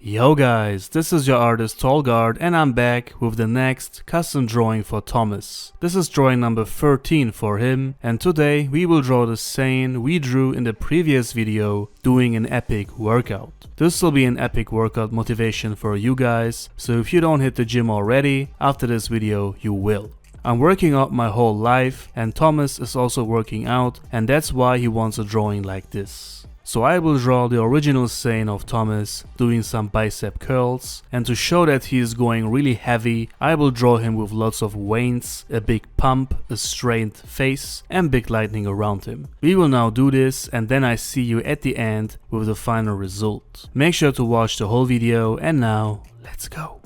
Yo guys, this is your artist Tolg and I'm back with the next custom drawing for Thomas. This is drawing number 13 for him, and today we will draw the Saiyan we drew in the previous video doing an epic workout. This will be an epic workout motivation for you guys, so if you don't hit the gym already, after this video you will. I'm working out my whole life and Thomas is also working out, and that's why he wants a drawing like this. So I will draw the original Saiyan of Thomas doing some bicep curls, and to show that he is going really heavy, I will draw him with lots of veins, a big pump, a strained face and big lightning around him. We will now do this and then I see you at the end with the final result. Make sure to watch the whole video, and now let's go.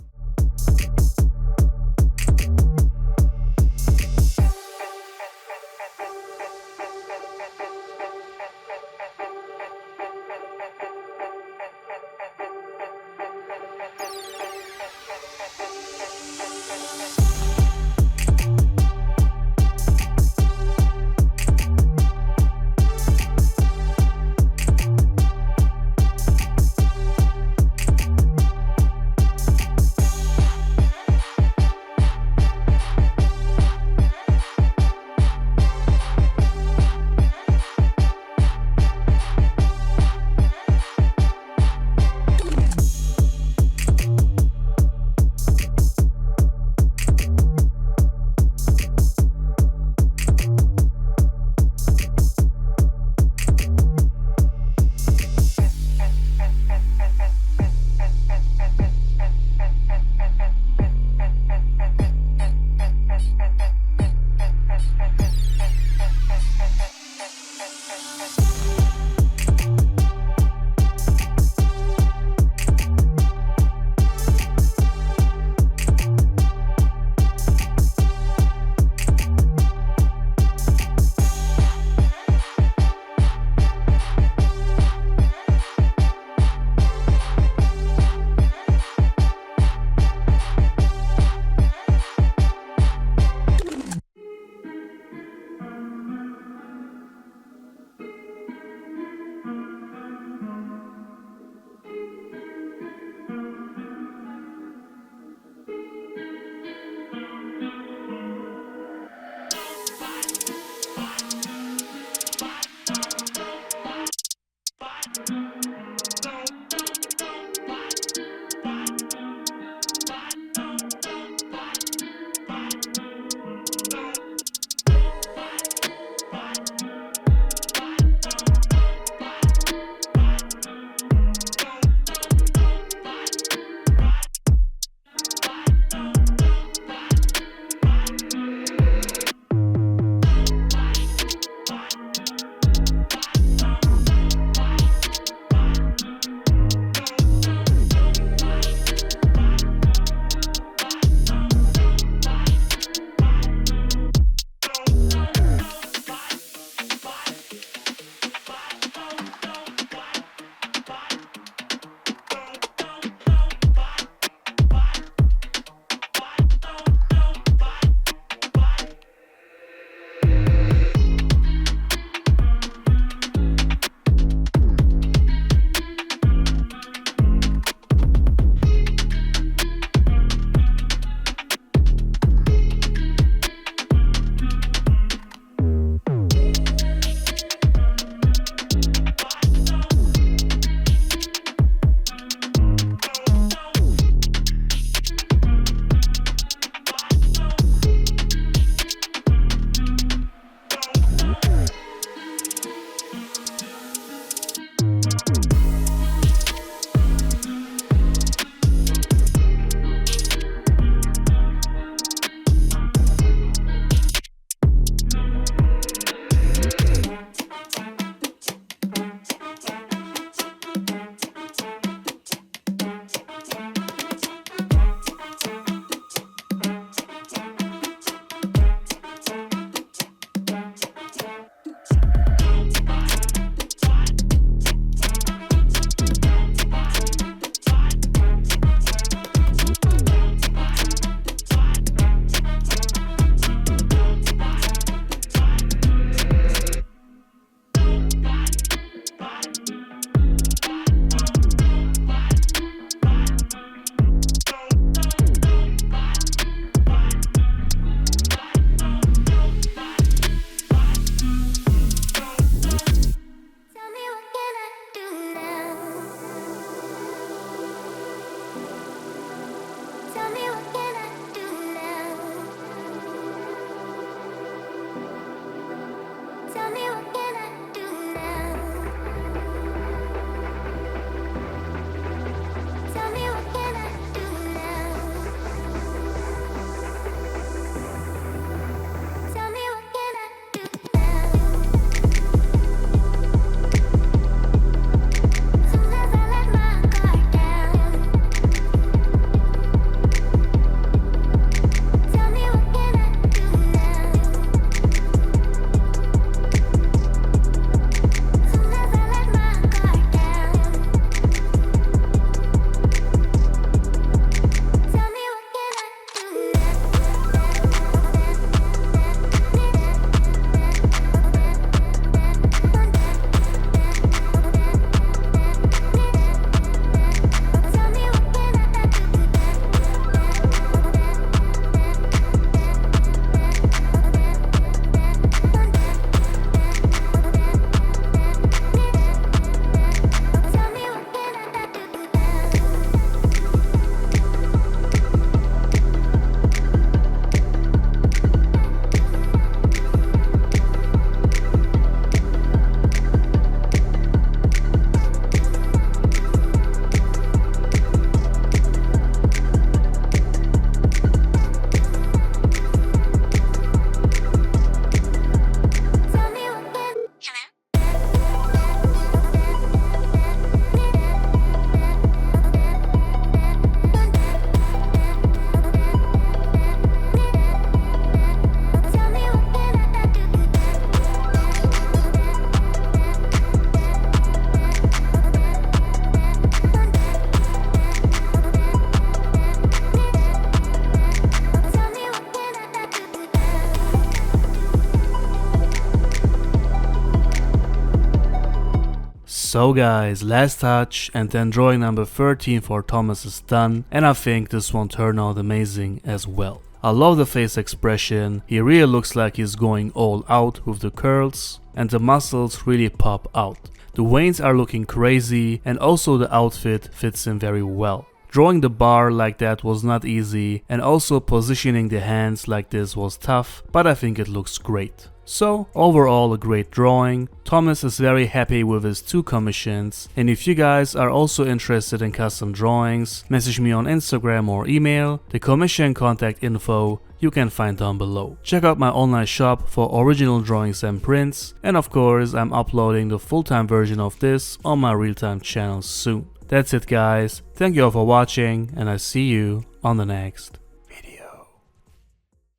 So guys, last touch and then drawing number 13 for Thomas is done, and I think this one turned out amazing as well. I love the face expression, he really looks like he's going all out with the curls, and the muscles really pop out. The veins are looking crazy, and also the outfit fits him very well. Drawing the bar like that was not easy, and also positioning the hands like this was tough, but I think it looks great. So overall a great drawing. Thomas is very happy with his 2 commissions, and if you guys are also interested in custom drawings, message me on Instagram or email. The commission contact info you can find down below. Check out my online shop for original drawings and prints, and of course I'm uploading the full-time version of this on my real-time channel soon. That's it guys, thank you all for watching and I see you on the next